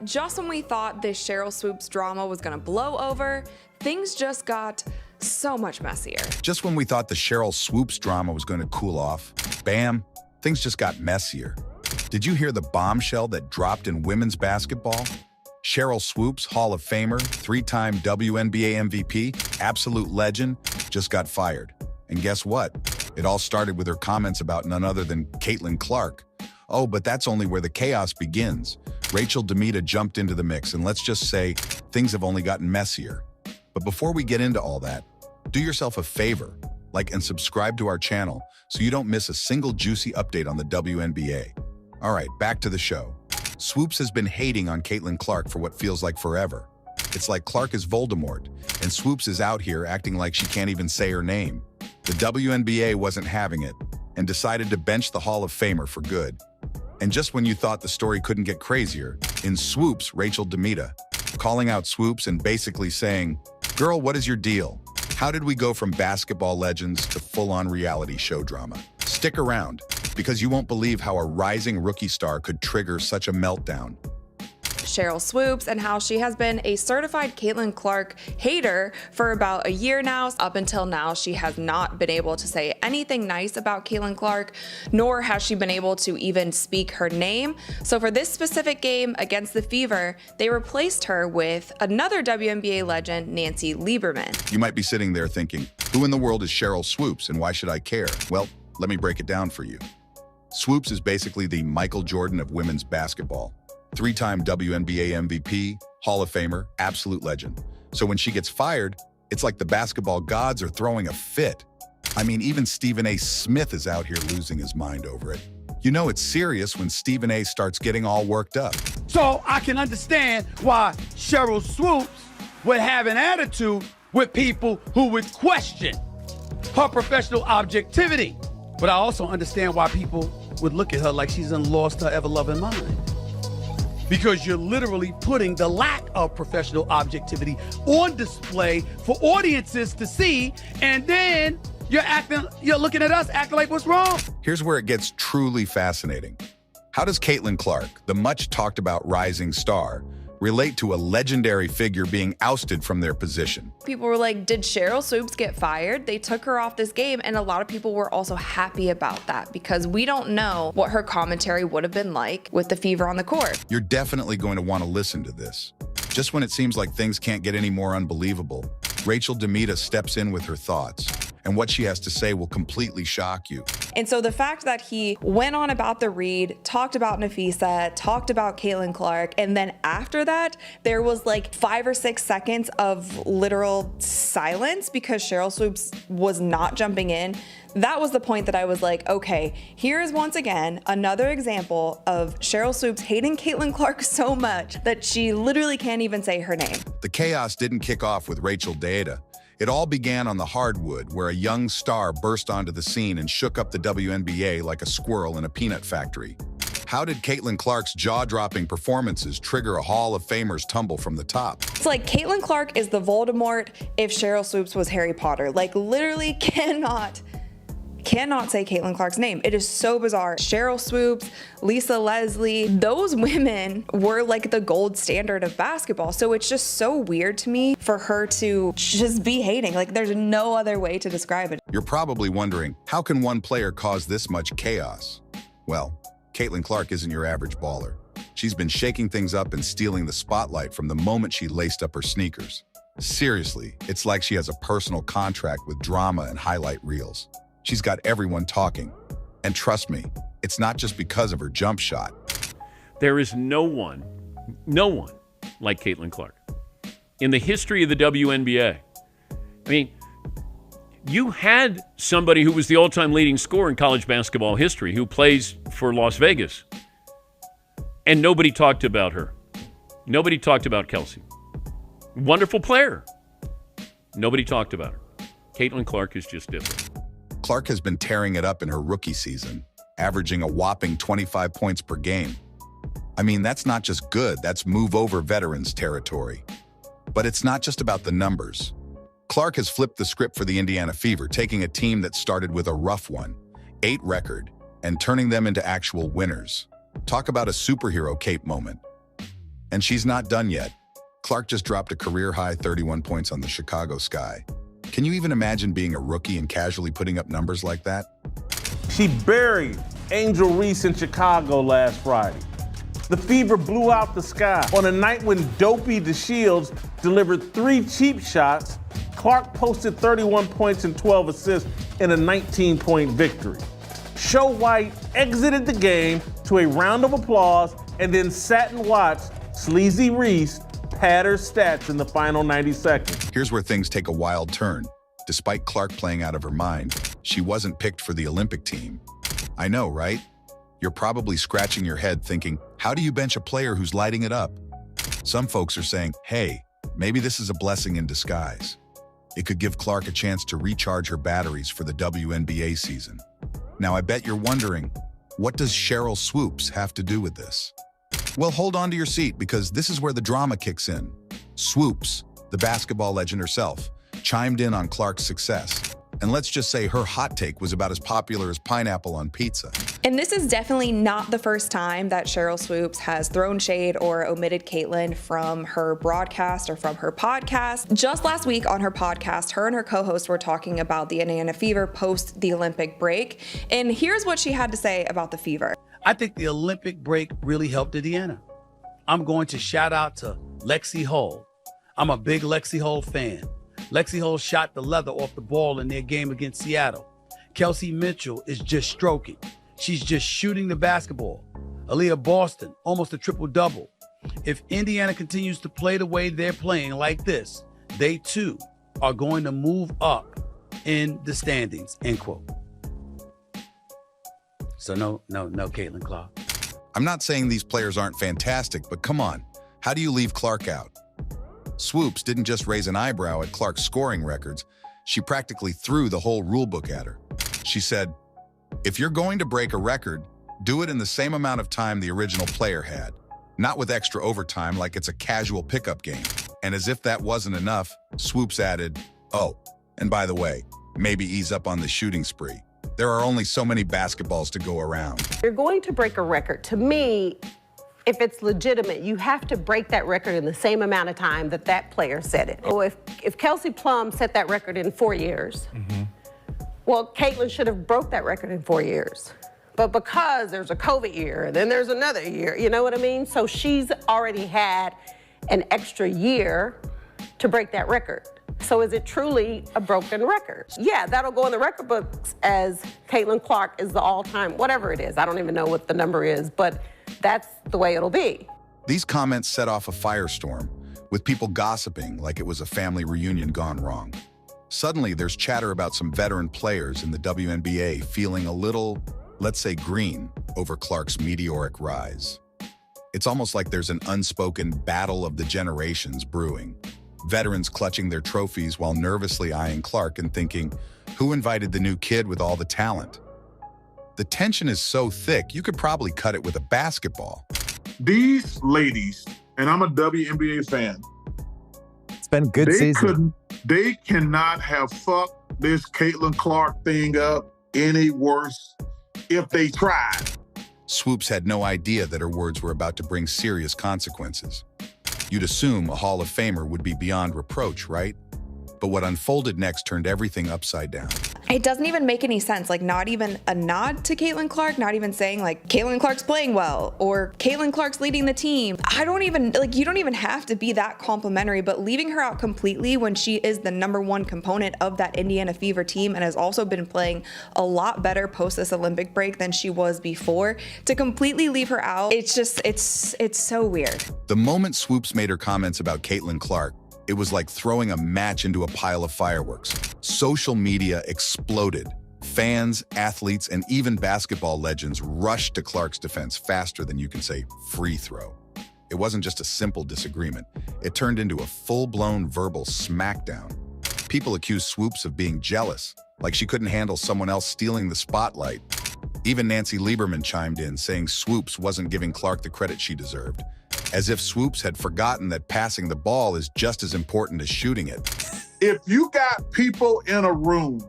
Just when we thought this Sheryl Swoops drama was gonna blow over, things just got so much messier. Just when we thought the Sheryl Swoops drama was going to cool off, bam, things just got messier. Did you hear the bombshell that dropped in women's basketball? Sheryl Swoops, Hall of Famer, three-time WNBA MVP, absolute legend, just got fired. And guess what? It all started with her comments about none other than Caitlin Clark. Oh, but that's only where the chaos begins. Rachel DeMita jumped into the mix, and let's just say things have only gotten messier. But before we get into all that, do yourself a favor, like and subscribe to our channel so you don't miss a single juicy update on the WNBA. All right, back to the show. Swoops has been hating on Caitlin Clark for what feels like forever. It's like Clark is Voldemort, and Swoops is out here acting like she can't even say her name. The WNBA wasn't having it and decided to bench the Hall of Famer for good. And just when you thought the story couldn't get crazier, in swoops Rachel DeMita, calling out Swoops and basically saying, "Girl, what is your deal? How did we go from basketball legends to full-on reality show drama?" Stick around, because you won't believe how a rising rookie star could trigger such a meltdown. Sheryl Swoops and how she has been a certified Caitlin Clark hater for about a year now. Up until now, she has not been able to say anything nice about Caitlin Clark, nor has she been able to even speak her name. So for this specific game against the Fever, they replaced her with another WNBA legend, Nancy Lieberman. You might be sitting there thinking, who in the world is Sheryl Swoops and why should I care? Well, let me break it down for you. Swoops is basically the Michael Jordan of women's basketball. Three-time WNBA MVP, Hall of Famer, absolute legend. So when she gets fired, it's like the basketball gods are throwing a fit. I mean, even Stephen A. Smith is out here losing his mind over it. You know it's serious when Stephen A. starts getting all worked up. So I can understand why Sheryl Swoops would have an attitude with people who would question her professional objectivity. But I also understand why people would look at her like she's lost her ever-loving mind. Because you're literally putting the lack of professional objectivity on display for audiences to see, and then you're looking at us acting like what's wrong? Here's where it gets truly fascinating. How does Caitlin Clark, the much talked about rising star, relate to a legendary figure being ousted from their position? People were like, did Sheryl Swoops get fired? They took her off this game, and a lot of people were also happy about that because we don't know what her commentary would have been like with the Fever on the court. You're definitely going to want to listen to this. Just when it seems like things can't get any more unbelievable, Rachel DeMita steps in with her thoughts, and what she has to say will completely shock you. And so the fact that he went on about the read, talked about Nafisa, talked about Caitlin Clark, and then after that, there was like 5 or 6 seconds of literal silence because Sheryl Swoops was not jumping in. That was the point that I was like, okay, here is once again another example of Sheryl Swoops hating Caitlin Clark so much that she literally can't even say her name. The chaos didn't kick off with Rachel DeMita. It all began on the hardwood, where a young star burst onto the scene and shook up the WNBA like a squirrel in a peanut factory. How did Caitlin Clark's jaw-dropping performances trigger a Hall of Famers tumble from the top? It's like Caitlin Clark is the Voldemort if Sheryl Swoops was Harry Potter. Like, literally cannot say Caitlin Clark's name. It is so bizarre. Sheryl Swoops, Lisa Leslie, those women were like the gold standard of basketball. So it's just so weird to me for her to just be hating. Like, there's no other way to describe it. You're probably wondering, how can one player cause this much chaos? Well, Caitlin Clark isn't your average baller. She's been shaking things up and stealing the spotlight from the moment she laced up her sneakers. Seriously, it's like she has a personal contract with drama and highlight reels. She's got everyone talking. And trust me, it's not just because of her jump shot. There is no one like Caitlin Clark in the history of the WNBA. I mean, you had somebody who was the all-time leading scorer in college basketball history who plays for Las Vegas, and nobody talked about her. Nobody talked about Kelsey. Wonderful player. Nobody talked about her. Caitlin Clark is just different. Clark has been tearing it up in her rookie season, averaging a whopping 25 points per game. I mean, that's not just good, that's move-over veterans territory. But it's not just about the numbers. Clark has flipped the script for the Indiana Fever, taking a team that started with a rough 1-8 record and turning them into actual winners. Talk about a superhero cape moment. And she's not done yet. Clark just dropped a career-high 31 points on the Chicago Sky. Can you even imagine being a rookie and casually putting up numbers like that? She buried Angel Reese in Chicago last Friday. The Fever blew out the sky. On a night when Dopey DeShields delivered 3 cheap shots, Clark posted 31 points and 12 assists in a 19-point victory. Show White exited the game to a round of applause and then sat and watched Sleazy Reese pad her stats in the final 90 seconds. Here's where things take a wild turn. Despite Clark playing out of her mind, she wasn't picked for the Olympic team. I know, right? You're probably scratching your head thinking, how do you bench a player who's lighting it up? Some folks are saying, hey, maybe this is a blessing in disguise. It could give Clark a chance to recharge her batteries for the WNBA season. Now, I bet you're wondering, what does Sheryl Swoops have to do with this? Well, hold on to your seat because this is where the drama kicks in. Swoops, the basketball legend herself, chimed in on Clark's success. And let's just say her hot take was about as popular as pineapple on pizza. And this is definitely not the first time that Sheryl Swoops has thrown shade or omitted Caitlin from her broadcast or from her podcast. Just last week on her podcast, her and her co-host were talking about the Indiana Fever post the Olympic break. And here's what she had to say about the Fever. I think the Olympic break really helped Indiana. I'm going to shout out to Lexi Hull. I'm a big Lexi Hull fan. Lexi Hull shot the leather off the ball in their game against Seattle. Kelsey Mitchell is just stroking. She's just shooting the basketball. Aaliyah Boston, almost a triple-double. If Indiana continues to play the way they're playing like this, they too are going to move up in the standings, end quote. So no, Caitlin Clark. I'm not saying these players aren't fantastic, but come on, how do you leave Clark out? Swoops didn't just raise an eyebrow at Clark's scoring records, she practically threw the whole rulebook at her. She said, if you're going to break a record, do it in the same amount of time the original player had, not with extra overtime like it's a casual pickup game. And as if that wasn't enough, Swoops added, oh, and by the way, maybe ease up on the shooting spree. There are only so many basketballs to go around. You're going to break a record. To me, if it's legitimate, you have to break that record in the same amount of time that that player set it. So if Kelsey Plum set that record in 4 years, well, Caitlin should have broke that record in 4 years. But because there's a COVID year, and then there's another year, you know what I mean? So she's already had an extra year to break that record. So is it truly a broken record? Yeah, that'll go in the record books as Caitlin Clark is the all-time, whatever it is. I don't even know what the number is, but that's the way it'll be. These comments set off a firestorm, with people gossiping like it was a family reunion gone wrong. Suddenly, there's chatter about some veteran players in the WNBA feeling a little, let's say, green over Clark's meteoric rise. It's almost like there's an unspoken battle of the generations brewing. Veterans clutching their trophies while nervously eyeing Clark and thinking, who invited the new kid with all the talent? The tension is so thick, you could probably cut it with a basketball. These ladies, and I'm a WNBA fan. It's been a good season. They cannot have fucked this Caitlin Clark thing up any worse if they tried. Swoops had no idea that her words were about to bring serious consequences. You'd assume a Hall of Famer would be beyond reproach, right? But what unfolded next turned everything upside down. It doesn't even make any sense. Like, not even a nod to Caitlin Clark, not even saying like Caitlin Clark's playing well or Caitlin Clark's leading the team. You don't even have to be that complimentary, but leaving her out completely when she is the #1 component of that Indiana Fever team and has also been playing a lot better post this Olympic break than she was before, to completely leave her out, it's so weird. The moment Swoops made her comments about Caitlin Clark, it was like throwing a match into a pile of fireworks. Social media exploded. Fans, athletes, and even basketball legends rushed to Clark's defense faster than you can say free throw. It wasn't just a simple disagreement. It turned into a full-blown verbal smackdown. People accused Swoops of being jealous, like she couldn't handle someone else stealing the spotlight. Even Nancy Lieberman chimed in, saying Swoops wasn't giving Clark the credit she deserved, as if Swoops had forgotten that passing the ball is just as important as shooting it. If you got people in a room,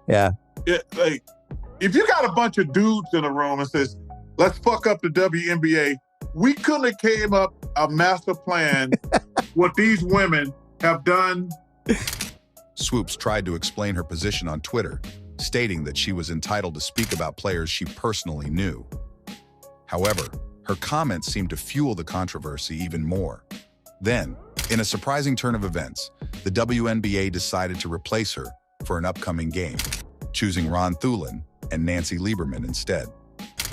Yeah. if you got a bunch of dudes in a room and says, let's fuck up the WNBA, We couldn't have came up a master plan what these women have done. Swoops tried to explain her position on Twitter, stating that she was entitled to speak about players she personally knew. However, her comments seemed to fuel the controversy even more. Then, in a surprising turn of events, the WNBA decided to replace her for an upcoming game, choosing Ron Thulin and Nancy Lieberman instead.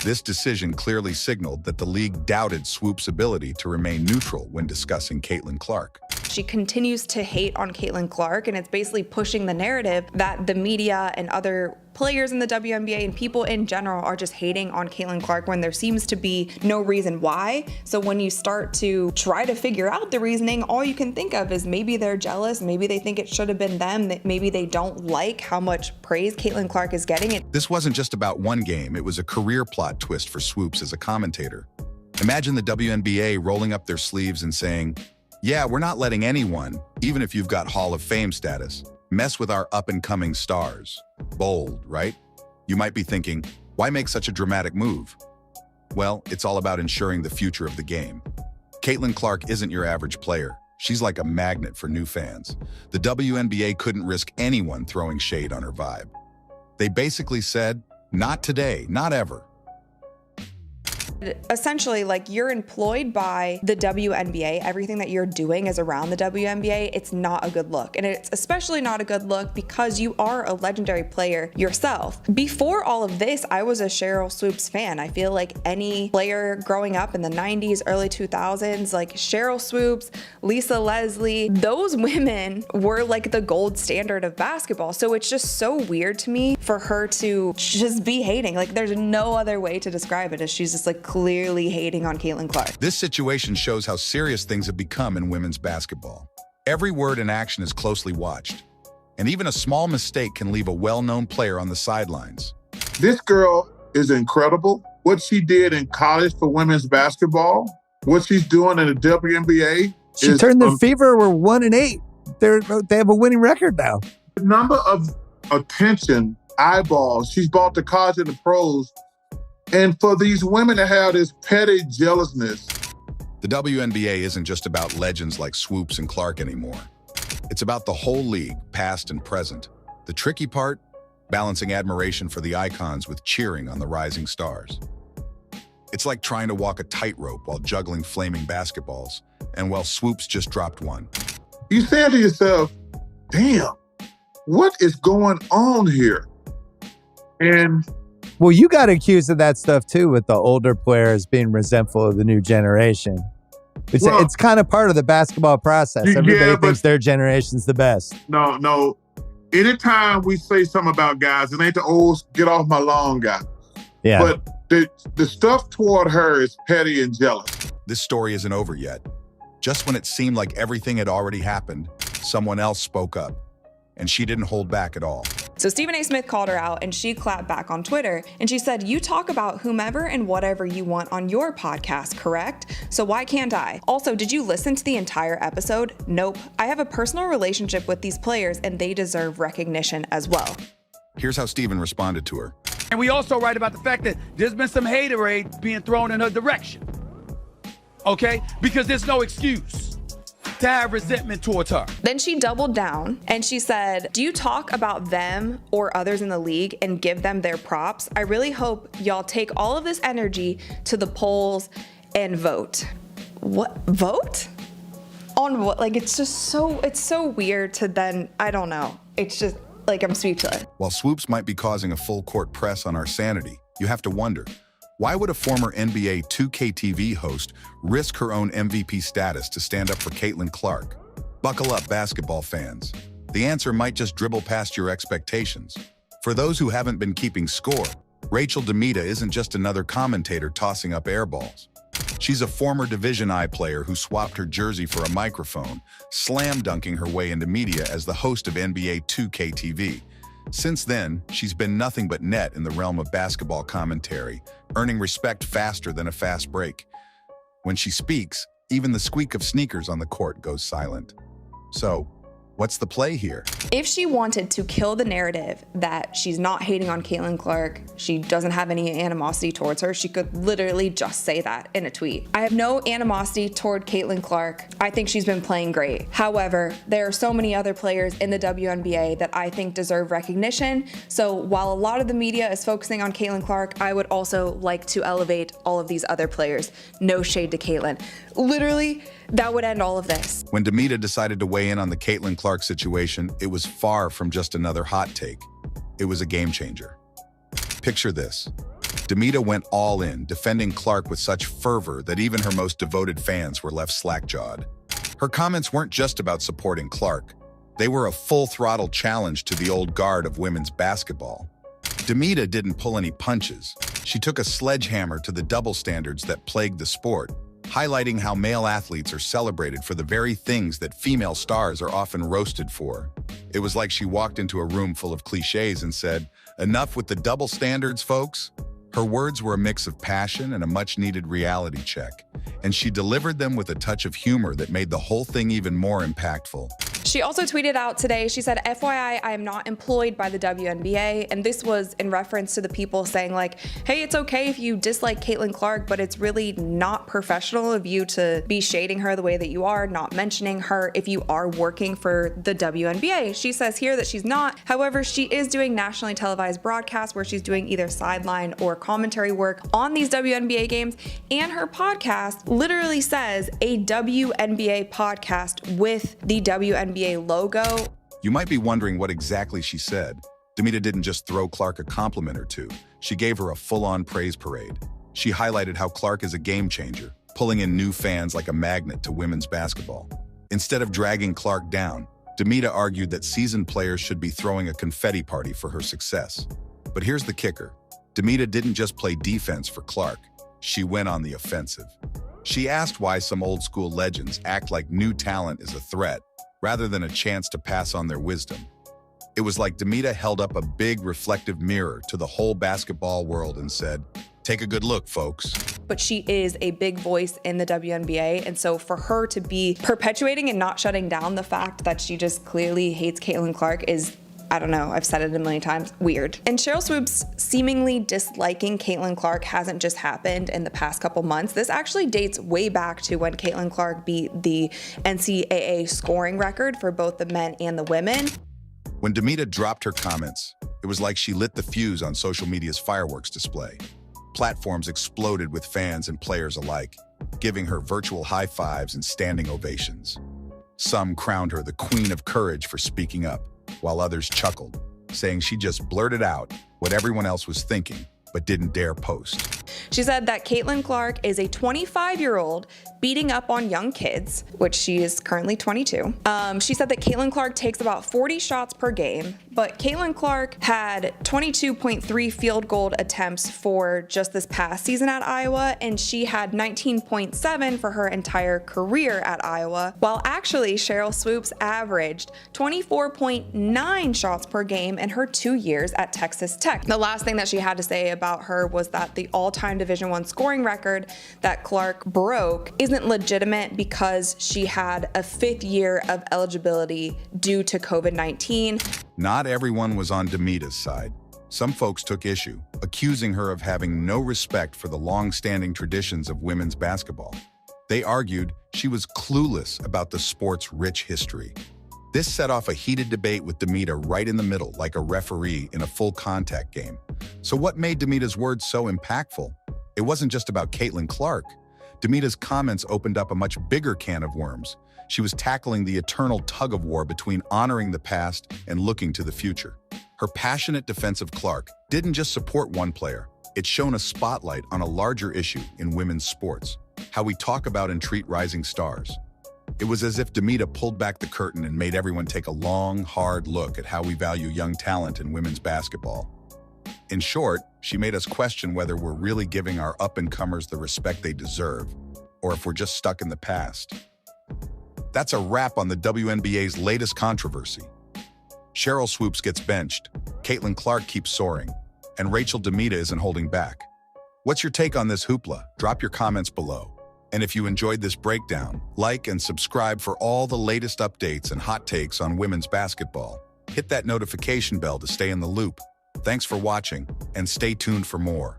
This decision clearly signaled that the league doubted Swoops' ability to remain neutral when discussing Caitlin Clark. She continues to hate on Caitlin Clark, and it's basically pushing the narrative that the media and other players in the WNBA and people in general are just hating on Caitlin Clark when there seems to be no reason why. So when you start to try to figure out the reasoning, all you can think of is maybe they're jealous, maybe they think it should have been them, that maybe they don't like how much praise Caitlin Clark is getting. This wasn't just about one game, it was a career plot twist for Swoops as a commentator. Imagine the WNBA rolling up their sleeves and saying, "Yeah, we're not letting anyone, even if you've got Hall of Fame status, mess with our up-and-coming stars." Bold, right? You might be thinking, why make such a dramatic move? Well, it's all about ensuring the future of the game. Caitlin Clark isn't your average player. She's like a magnet for new fans. The WNBA couldn't risk anyone throwing shade on her vibe. They basically said, not today, not ever. Essentially, like, you're employed by the WNBA. Everything that you're doing is around the WNBA. It's not a good look. And it's especially not a good look because you are a legendary player yourself. Before all of this, I was a Sheryl Swoops fan. I feel like any player growing up in the 90s, early 2000s, like Sheryl Swoops, Lisa Leslie, those women were like the gold standard of basketball. So it's just so weird to me for her to just be hating. Like, there's no other way to describe it as she's just like clearly hating on Caitlin Clark. This situation shows how serious things have become in women's basketball. Every word and action is closely watched, and even a small mistake can leave a well-known player on the sidelines. This girl is incredible. What she did in college for women's basketball, what she's doing in the WNBA. She turned the Fever were 1-8. They have a winning record now. The number of attention, eyeballs she's brought to college and the pros. And for these women to have this petty jealousness. The WNBA isn't just about legends like Swoops and Clark anymore. It's about the whole league, past and present. The tricky part, balancing admiration for the icons with cheering on the rising stars. It's like trying to walk a tightrope while juggling flaming basketballs. And while Swoops just dropped one. You say to yourself, damn, what is going on here? And well, you got accused of that stuff too with the older players being resentful of the new generation. It's kind of part of the basketball process. Everybody thinks their generation's the best. No. Anytime we say something about guys, it ain't the old get off my lawn guy. Yeah. But the stuff toward her is petty and jealous. This story isn't over yet. Just when it seemed like everything had already happened, someone else spoke up. And she didn't hold back at all. So Stephen A. Smith called her out and she clapped back on Twitter and she said, "You talk about whomever and whatever you want on your podcast, correct? So why can't I? Also, did you listen to the entire episode? Nope. I have a personal relationship with these players and they deserve recognition as well." Here's how Stephen responded to her. And we also write about the fact that there's been some haterade being thrown in her direction. Okay? Because there's no excuse to have resentment towards her. Then she doubled down and she said, "Do you talk about them or others in the league and give them their props? I really hope y'all take all of this energy to the polls and vote." What? Vote? On what? Like, it's so weird to then, I don't know. It's just like, I'm speechless. While Swoops might be causing a full court press on our sanity, you have to wonder, why would a former NBA 2K TV host risk her own MVP status to stand up for Caitlin Clark? Buckle up, basketball fans. The answer might just dribble past your expectations. For those who haven't been keeping score, Rachel DeMita isn't just another commentator tossing up air balls. She's a former Division I player who swapped her jersey for a microphone, slam dunking her way into media as the host of NBA 2K TV. Since then, she's been nothing but net in the realm of basketball commentary, earning respect faster than a fast break. When she speaks, even the squeak of sneakers on the court goes silent. So, What's the play here? If she wanted to kill the narrative that she's not hating on Caitlin Clark, she doesn't have any animosity towards her, she could literally just say that in a tweet. I have no animosity toward Caitlin Clark. I think she's been playing great. However, there are so many other players in the WNBA that I think deserve recognition. So while a lot of the media is focusing on Caitlin Clark, I would also like to elevate all of these other players. No shade to Caitlin. Literally, that would end all of this. When DeMita decided to weigh in on the Caitlin Clark situation, it was far from just another hot take. It was a game changer. Picture this. DeMita went all in, defending Clark with such fervor that even her most devoted fans were left slack-jawed. Her comments weren't just about supporting Clark. They were a full-throttle challenge to the old guard of women's basketball. DeMita didn't pull any punches. She took a sledgehammer to the double standards that plagued the sport, highlighting how male athletes are celebrated for the very things that female stars are often roasted for. It was like she walked into a room full of cliches and said, "Enough with the double standards, folks." Her words were a mix of passion and a much-needed reality check, and she delivered them with a touch of humor that made the whole thing even more impactful. She also tweeted out today, she said, FYI, I am not employed by the WNBA. And this was in reference to the people saying like, hey, it's okay if you dislike Caitlin Clark, but it's really not professional of you to be shading her the way that you are, not mentioning her if you are working for the WNBA. She says here that she's not. However, she is doing nationally televised broadcasts where she's doing either sideline or commentary work on these WNBA games. And her podcast literally says a WNBA podcast with the WNBA logo. You might be wondering what exactly she said. DeMita didn't just throw Clark a compliment or two. She gave her a full-on praise parade. She highlighted how Clark is a game changer, pulling in new fans like a magnet to women's basketball. Instead of dragging Clark down, DeMita argued that seasoned players should be throwing a confetti party for her success. But here's the kicker. DeMita didn't just play defense for Clark. She went on the offensive. She asked why some old-school legends act like new talent is a threat, rather than a chance to pass on their wisdom. It was like DeMita held up a big reflective mirror to the whole basketball world and said, "Take a good look, folks." But she is a big voice in the WNBA, and so for her to be perpetuating and not shutting down the fact that she just clearly hates Caitlin Clark is, I don't know, I've said it a million times, weird. And Sheryl Swoops seemingly disliking Caitlin Clark hasn't just happened in the past couple months. This actually dates way back to when Caitlin Clark beat the NCAA scoring record for both the men and the women. When DeMita dropped her comments, it was like she lit the fuse on social media's fireworks display. Platforms exploded with fans and players alike, giving her virtual high fives and standing ovations. Some crowned her the Queen of Courage for speaking up, while others chuckled, saying she just blurted out what everyone else was thinking, but didn't dare post. She said that Caitlin Clark is a 25-year-old beating up on young kids, which she is currently 22. She said that Caitlin Clark takes about 40 shots per game, but Caitlin Clark had 22.3 field goal attempts for just this past season at Iowa, and she had 19.7 for her entire career at Iowa, while actually Sheryl Swoops averaged 24.9 shots per game in her 2 years at Texas Tech. The last thing that she had to say about her was that the all-time Division I scoring record that Clark broke isn't legitimate because she had a 5th year of eligibility due to COVID-19. Not everyone was on DeMita's side. Some folks took issue, accusing her of having no respect for the long-standing traditions of women's basketball. They argued she was clueless about the sport's rich history. This set off a heated debate with DeMita right in the middle, like a referee in a full-contact game. So what made DeMita's words so impactful? It wasn't just about Caitlin Clark. DeMita's comments opened up a much bigger can of worms. She was tackling the eternal tug-of-war between honoring the past and looking to the future. Her passionate defense of Clark didn't just support one player. It shone a spotlight on a larger issue in women's sports, how we talk about and treat rising stars. It was as if DeMita pulled back the curtain and made everyone take a long, hard look at how we value young talent in women's basketball. In short, she made us question whether we're really giving our up-and-comers the respect they deserve, or if we're just stuck in the past. That's a wrap on the WNBA's latest controversy. Sheryl Swoops gets benched, Caitlin Clark keeps soaring, and Rachel DeMita isn't holding back. What's your take on this hoopla? Drop your comments below. And if you enjoyed this breakdown, like and subscribe for all the latest updates and hot takes on women's basketball. Hit that notification bell to stay in the loop. Thanks for watching, and stay tuned for more.